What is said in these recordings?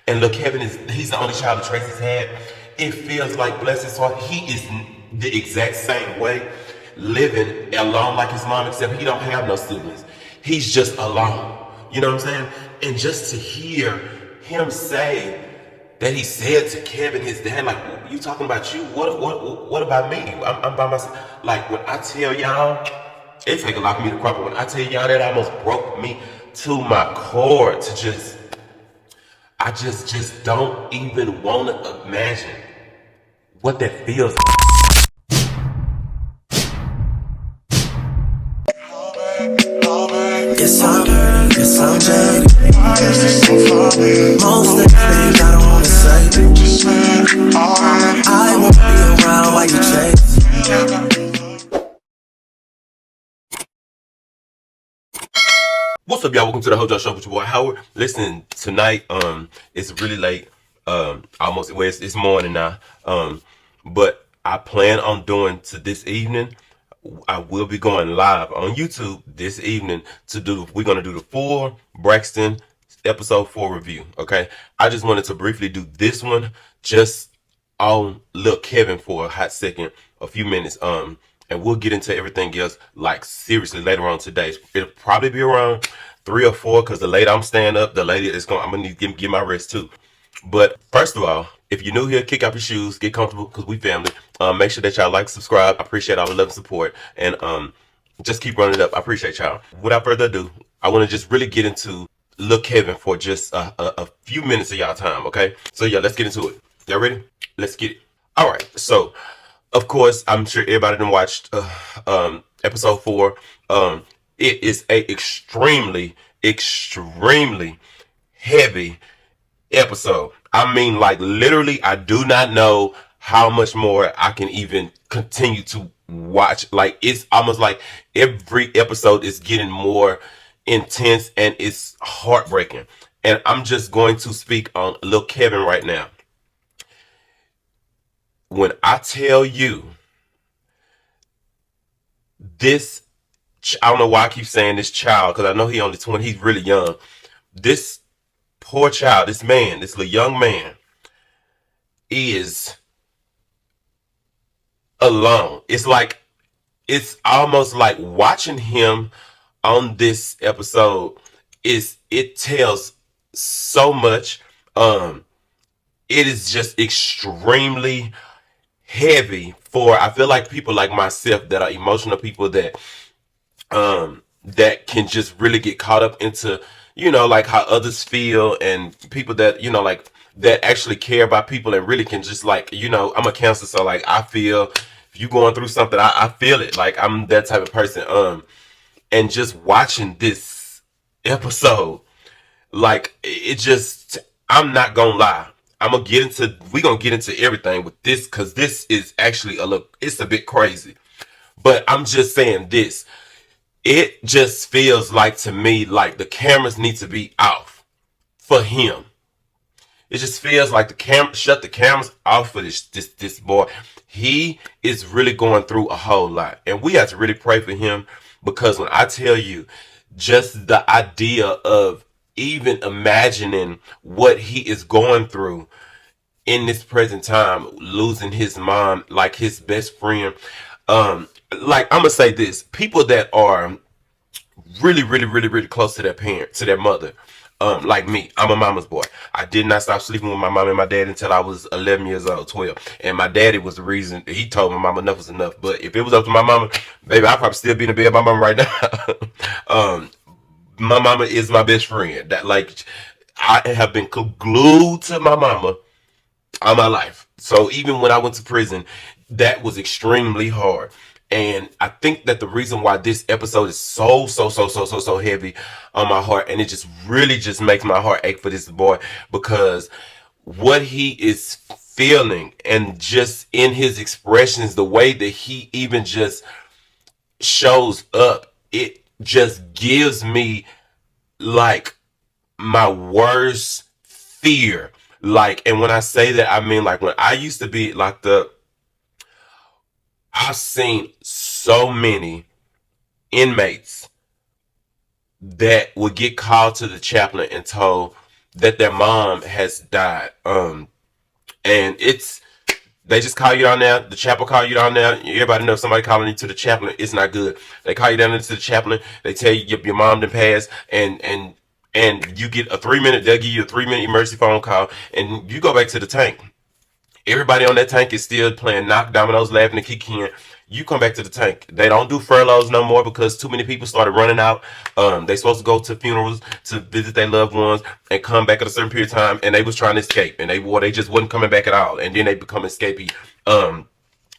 And look, Kevin he's the only child that Tracy's had. It feels like, bless his heart, he is the exact same way, living alone like his mom, except he don't have no siblings. He's just alone. You know what I'm saying? And just to hear him say that he said to Kevin, his dad, like, you talking about you? What about me? I'm by myself. Like, when I tell y'all, it take a lot for me to cry, but when I tell y'all that almost broke me to my core to just, I just don't even want to imagine what that feels like. Yes, I'm hurt, yes, I'm jaded. Most of the things I don't wanna say. I won't be around while you chase. What's up, y'all? Welcome to the Hojo Show with your boy Howard. Listen, tonight, it's really late. Almost, well, it's morning now. But I plan on doing to this evening. I will be going live on YouTube this evening to do. We're gonna do the full Braxton episode 4 review. Okay, I just wanted to briefly do this one, just on Lil Kevin for a hot second, a few minutes. And we'll get into everything else like seriously later on today. It'll probably be around 3 or 4 because the later I'm staying up, the later it's going. I'm gonna need to get my rest too. But first of all, if you're new here, kick off your shoes, get comfortable because we family. Make sure that y'all like, subscribe. I appreciate all the love and support, and just keep running it up. I appreciate y'all. Without further ado, I want to just really get into Lil Kevin for just a few minutes of y'all time. Okay, so yeah, let's get into it. Y'all ready? Let's get it. All right. So, of course, I'm sure everybody done watched episode 4. It is a extremely heavy episode. I mean, like, literally, I do not know how much more I can even continue to watch. Like, it's almost like every episode is getting more intense and it's heartbreaking. And I'm just going to speak on Lil Kevin right now. When I tell you this, I don't know why I keep saying this child, because I know he only 20, he's really young. This poor child, this man, this little young man is alone. It's almost like watching him on this episode it tells so much. It is just extremely heavy for, I feel like, people like myself that are emotional people that can just really get caught up into, like how others feel, and people that, like, that actually care about people and really can just, like, I'm a counselor, so like I feel if you going through something, I feel it. Like, I'm that type of person. And just watching this episode, like, it just, I'm not gonna lie. We're gonna get into everything with this because this is actually it's a bit crazy. But I'm just saying this. It just feels like to me like the cameras need to be off for him. It just feels like shut the cameras off for this boy. He is really going through a whole lot, and we have to really pray for him, because when I tell you, just the idea of even imagining what he is going through in this present time, losing his mom, like his best friend. Like, I'm gonna say this: people that are really close to their parent, to their mother. Like me, I'm a mama's boy. I did not stop sleeping with my mom and my dad until I was 11 years old, 12. And my daddy was the reason. He told my mama enough was enough. But if it was up to my mama, baby, I'd probably still be in the bed with my mama right now. My mama is my best friend. That, like, I have been glued to my mama all my life. So even when I went to prison, that was extremely hard. And I think that the reason why this episode is so heavy on my heart, and it just really just makes my heart ache for this boy, because what he is feeling, and just in his expressions, the way that he even just shows up, it just gives me, like, my worst fear. Like, and when I say that, I mean, like, when I used to be locked up, I've seen so many inmates that would get called to the chaplain and told, that their mom has died. And it's they just call you down there. The chapel call you down there. Everybody knows somebody calling you to the chaplain. It's not good. They call you down there to the chaplain. They tell you your mom done passed, and you get a 3 minute. They'll give you a 3 minute emergency phone call, and you go back to the tank. Everybody on that tank is still playing knock dominoes, laughing and kicking. You come back to the tank. They don't do furloughs no more because too many people started running out. They supposed to go to funerals to visit their loved ones and come back at a certain period of time, and they was trying to escape, and they just wasn't coming back at all, and then they become escapee.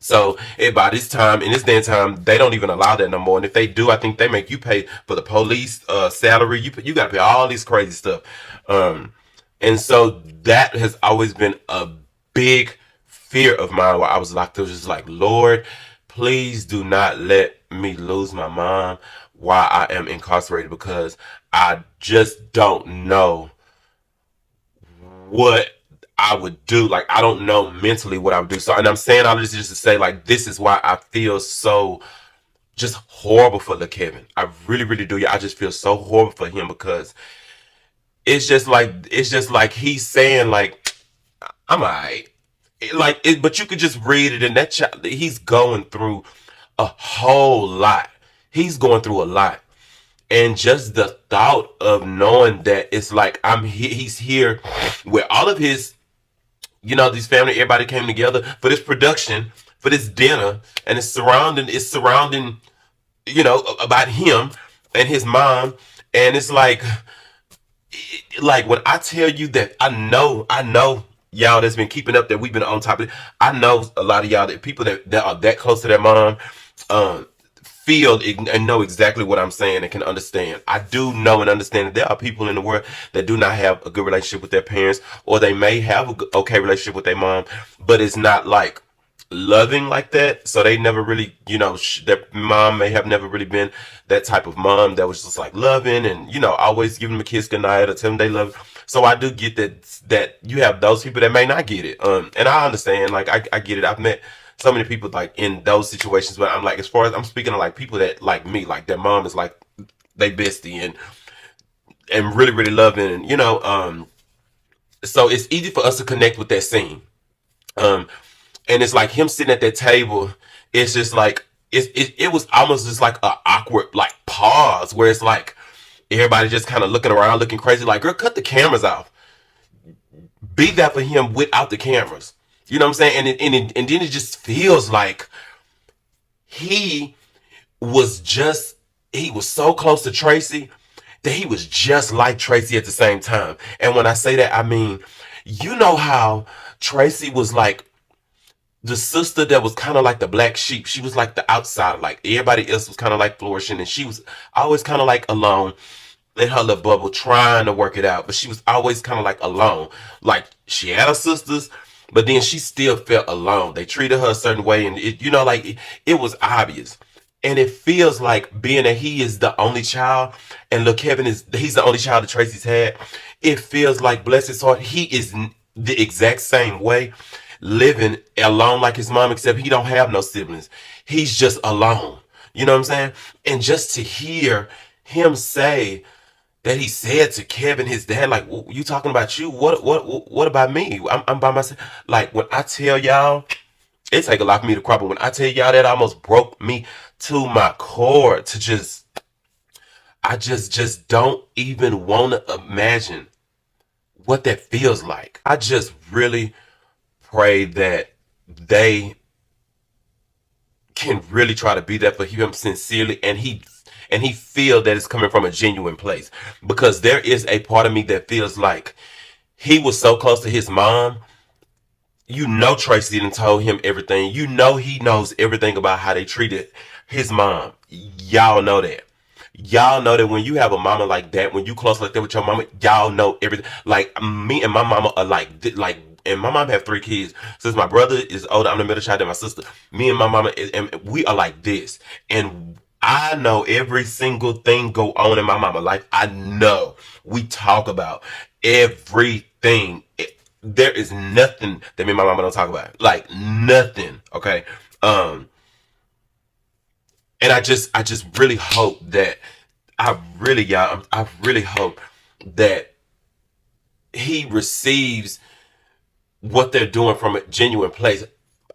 So by this time, in this day and time, they don't even allow that no more. And if they do, I think they make you pay for the police salary. You got to pay all this crazy stuff. And so that has always been a big fear of mine where I was locked up, just like, Lord, please do not let me lose my mom while I am incarcerated, because I just don't know what I would do. Like, I don't know mentally what I would do. So, and I'm saying all this just to say, like, this is why I feel so just horrible for the Kevin. I really, really do. Yeah, I just feel so horrible for him because it's just like he's saying like, I'm alright. But you could just read it, and that child, he's going through a whole lot. He's going through a lot, and just the thought of knowing that it's like he's here with all of his, these family, everybody came together for this production, for this dinner, and it's surrounding, about him and his mom, and it's like when I tell you that I know y'all that's been keeping up, that we've been on top of it. I know a lot of y'all, that people that are that close to their mom, um, feel and know exactly what I'm saying and can understand. I do know and understand that there are people in the world that do not have a good relationship with their parents, or they may have a okay relationship with their mom, but it's not like loving like that. So they never really, their mom may have never really been that type of mom that was just like loving and, always giving them a kiss goodnight or tell them they love. So I do get that you have those people that may not get it. And I understand, like, I get it. I've met so many people like in those situations, but I'm like, as far as I'm speaking of like people that like me, like their mom is like they bestie and really, really loving, and so it's easy for us to connect with that scene. Um, and it's like him sitting at that table. It's just like it was almost just like a awkward like pause where it's like everybody just kind of looking around, looking crazy. Like, girl, cut the cameras off. Be that for him without the cameras. You know what I'm saying? And then it just feels like he he was so close to Tracy that he was just like Tracy at the same time. And when I say that, I mean, you know how Tracy was like the sister that was kind of like the black sheep. She was like the outsider. Like everybody else was kind of like flourishing, and she was always kind of like alone in her little bubble, trying to work it out. But she was always kind of like alone. Like she had her sisters, but then she still felt alone. They treated her a certain way, and it was obvious. And it feels like, being that he is the only child, and look, he's the only child that Tracy's had. It feels like, bless his heart, he is the exact same way, living alone like his mom, except he don't have no siblings. He's just alone. You know what I'm saying? And just to hear him say that, he said to Kevin, his dad, like, you talking about you? What about me? I'm by myself. Like, when I tell y'all, it take a lot for me to cry, but when I tell y'all that almost broke me to my core, to I just don't even want to imagine what that feels like. I just really pray that they can really try to be there for him sincerely, and he feel that it's coming from a genuine place, because there is a part of me that feels like he was so close to his mom. Tracy didn't tell him everything. He knows everything about how they treated his mom. Y'all know that. Y'all know that when you have a mama like that, when you close like that with your mama, y'all know everything. Like, me and my mama are like, and my mom have 3 kids. Since my brother is older, I'm the middle child, and my sister. Me and my mama, and we are like this. And I know every single thing go on in my mama life. I know. We talk about everything. There is nothing that me and my mama don't talk about. Like, nothing. Okay. And I just really hope that I really hope that he receives what they're doing from a genuine place.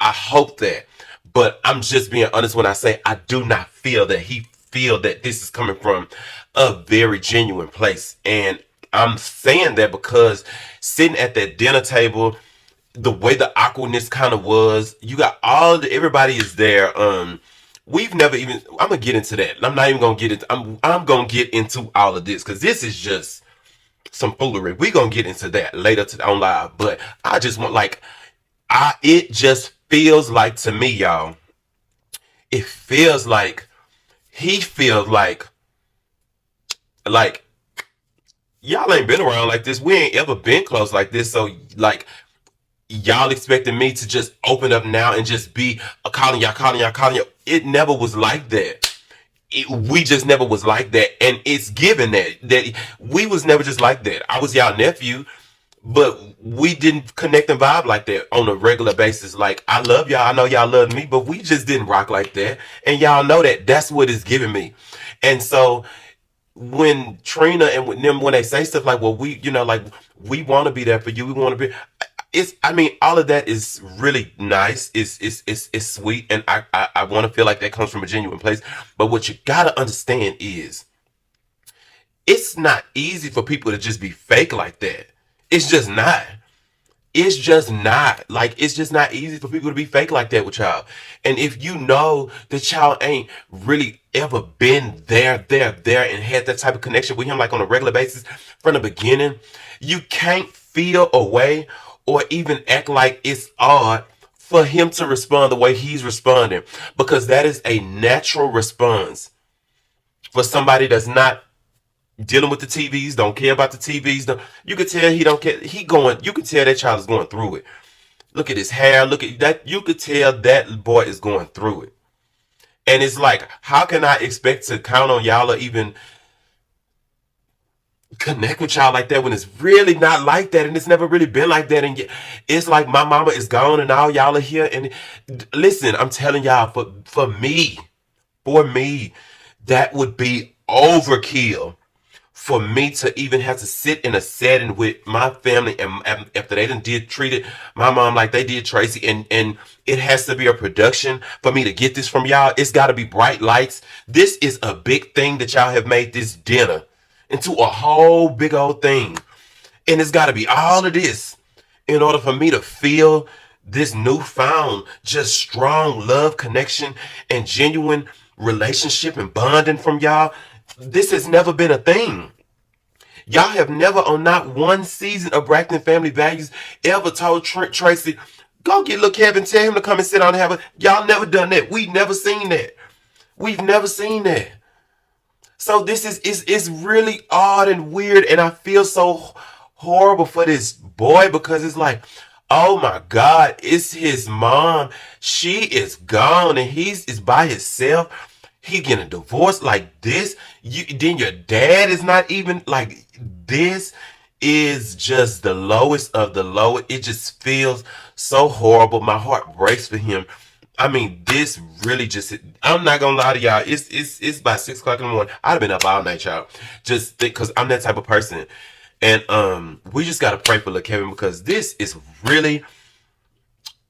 I hope that. But I'm just being honest when I say I do not feel that he feel that this is coming from a very genuine place. And I'm saying that because sitting at that dinner table, the way the awkwardness kind of was, you got everybody is there. We've never even. I'm gonna get into that. I'm not even gonna get into. I'm gonna get into all of this because this is just some foolery. We gonna get into that later on live. But I just want like it just feels like to me, y'all. It feels like he feels like y'all ain't been around like this. We ain't ever been close like this. So like y'all expecting me to just open up now and just be a calling y'all, calling y'all, calling y'all. It never was like that. We just never was like that, and it's given that we was never just like that. I was y'all nephew, but we didn't connect and vibe like that on a regular basis. Like I love y'all, I know y'all love me, but we just didn't rock like that, and y'all know that. That's what it's giving me, and so when Trina and with them when they say stuff like, "Well, we, like we want to be there for you, we want to be," it's I mean all of that is really nice. It's sweet, and I want to feel like that comes from a genuine place. But what you gotta understand is it's not easy for people to just be fake like that. It's just not. It's just not. Like, it's just not easy for people to be fake like that with y'all. And if you know that y'all ain't really ever been there, and had that type of connection with him, like on a regular basis from the beginning, you can't feel a way or even act like it's odd for him to respond the way he's responding. Because that is a natural response for somebody that's not dealing with the TVs, don't care about the TVs. You can tell he don't care. You can tell that child is going through it. Look at his hair. Look at that. You could tell that boy is going through it. And it's like, how can I expect to count on y'all or even connect with y'all like that when it's really not like that and it's never really been like that? And it's like my mama is gone and all y'all are here. And listen, I'm telling y'all, for me, that would be overkill for me to even have to sit in a setting with my family and after they did treated my mom like they did Tracy, and it has to be a production for me to get this from y'all. It's got to be bright lights. This is a big thing that y'all have made this dinner into a whole big old thing, and it's got to be all of this in order for me to feel this newfound just strong love connection and genuine relationship and bonding from y'all. This has never been a thing. Y'all have never, on not one season of Brackton Family Values, ever told Tracy, go get little Kevin, tell him to come and sit down and have a. Y'all never done that. We've never seen that. We've never seen that. So this is really odd and weird, and I feel so horrible for this boy because it's like, oh my God, it's his mom. She is gone, and is by himself. He getting divorced like this. Then your dad is not even like this. Is just the lowest of the low. It just feels so horrible. My heart breaks for him. I mean, this really just. I'm not gonna lie to y'all. It's about 6 o'clock in the morning. I'd have been up all night, y'all. Just because I'm that type of person, and we just gotta pray for little Kevin because this is really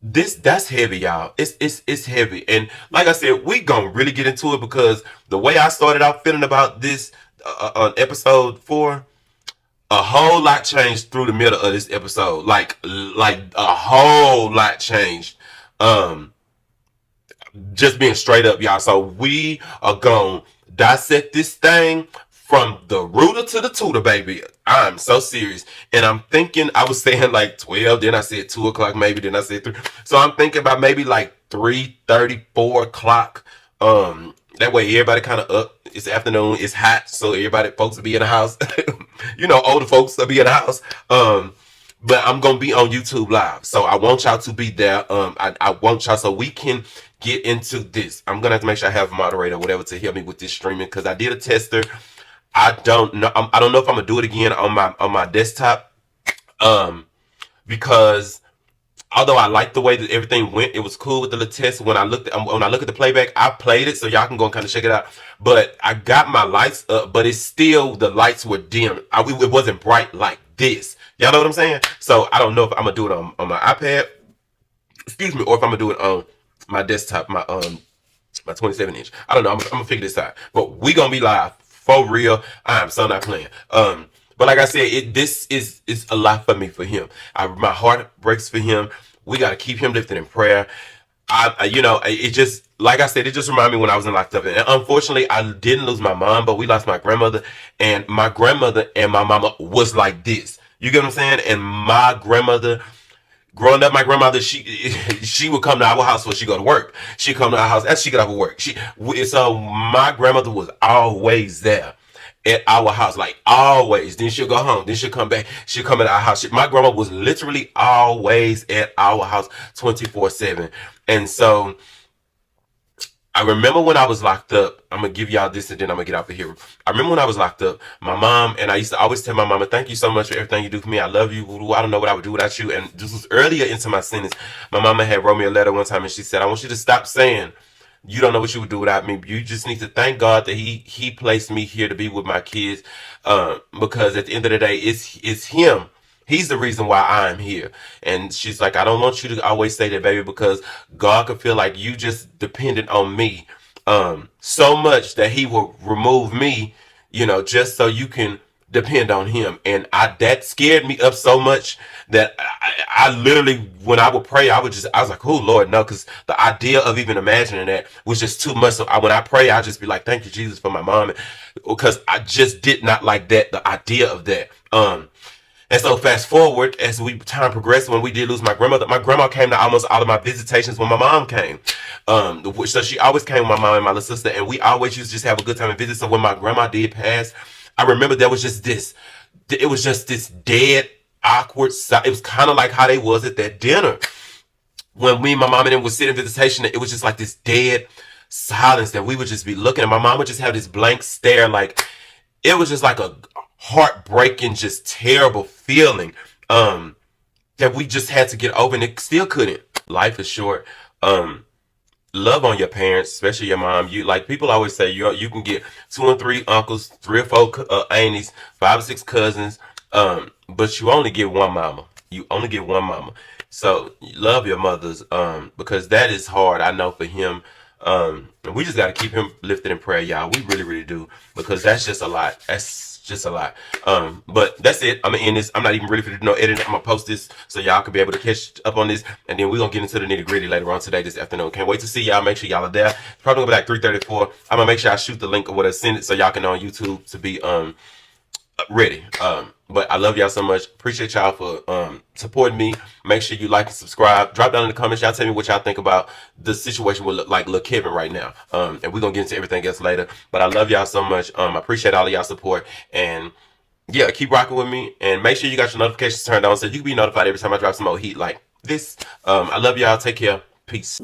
that's heavy, y'all. It's heavy, and like I said, we gonna really get into it because the way I started out feeling about this on episode 4, a whole lot changed through the middle of this episode. Like a whole lot changed. Um, just being straight up, y'all. So we are gonna dissect this thing from the rooter to the tutor, baby. I'm so serious. And I'm thinking, I was saying like 12, then I said 2 o'clock maybe, then I said 3. So I'm thinking about maybe like 3:30, 4 o'clock. That way everybody kind of up. It's afternoon, it's hot, so folks will be in the house. Older folks will be in the house. But I'm gonna be on YouTube live, so I want y'all to be there. I want y'all so we can get into this. I'm gonna have to make sure I have a moderator or whatever to help me with this streaming because I did a tester. I don't know. I don't know if I'm gonna do it again on my desktop. Because although I like the way that everything went, it was cool with the little test. When I look at the playback, I played it, so y'all can go and kind of check it out. But I got my lights up, but it's still the lights were dim. It wasn't bright like this. Y'all know what I'm saying? So I don't know if I'm gonna do it on my iPad, excuse me, or if I'm gonna do it on my desktop, my 27 inch. I don't know. I'm gonna figure this out. But we gonna be live for real. I am so not playing. But like I said, this is a lot for me for him. My heart breaks for him. We gotta keep him lifted in prayer. It just like I said, it just reminded me when I was in locked up. And unfortunately, I didn't lose my mom, but we lost my grandmother. And my grandmother and my mama was like this. You get what I'm saying? And my grandmother, growing up, my grandmother, she would come to our house when she go to work. She'd come to our house as she got off of work. So my grandmother was always there at our house, like always. Then she'll go home. Then she'll come back. She'll come at our house. My grandma was literally always at our house 24/7. And so I remember when I was locked up. I'm gonna give y'all this and then I'm gonna get out of here. I remember when I was locked up, my mom, and I used to always tell my mama, "Thank you so much for everything you do for me. I love you. I don't know what I would do without you." And this was earlier into my sentence. My mama had wrote me a letter one time and she said, "I want you to stop saying you don't know what you would do without me. You just need to thank God that He placed me here to be with my kids, because at the end of the day, it's Him. He's the reason why I'm here." And she's like, "I don't want you to always say that, baby, because God could feel like you just dependent on me so much that He will remove me, just so you can depend on Him." And that scared me up so much that I literally, when I would pray, I was like, "Oh Lord, no," because the idea of even imagining that was just too much. So when I pray, I just be like, "Thank you, Jesus, for my mom," because I just did not like that, the idea of that. And so fast forward, as time progressed, when we did lose my grandma came to almost all of my visitations when my mom came. So she always came with my mom and my little sister, and we always used to just have a good time and visit. So when my grandma did pass, I remember there was just this, it was just this dead, awkward. It was kind of like how they was at that dinner when me and my mom and them would sit in visitation. It was just like this dead silence that we would just be looking at. My mom would just have this blank stare, like it was just like a heartbreaking, just terrible feeling that we just had to get over, and it still couldn't. Life is short. Love on your parents, especially your mom. You like people always say you can get 2 and 3 uncles, 3 or 4 aunties, 5 or 6 cousins, but you only get one mama. You only get one mama. So love your mothers, because that is hard. I know for him. We just got to keep him lifted in prayer, y'all. We really, really do, because that's just a lot. That's just a lot. But that's it. I'm gonna end this. I'm not even ready for no editing. I'm gonna post this so y'all can be able to catch up on this, and then we're gonna get into the nitty gritty later on today, this afternoon. Can't wait to see y'all. Make sure y'all are there. It's probably gonna be like 3:34. I'm gonna make sure I shoot the link or whatever, send it so y'all can know on YouTube to be ready. But I love y'all so much. Appreciate y'all for supporting me. Make sure you like and subscribe. Drop down in the comments. Y'all tell me what y'all think about the situation with Lil Kevin right now. And we're gonna get into everything else later. But I love y'all so much. I appreciate all of y'all support. And yeah, keep rocking with me. And make sure you got your notifications turned on so you can be notified every time I drop some more heat like this. I love y'all. Take care. Peace.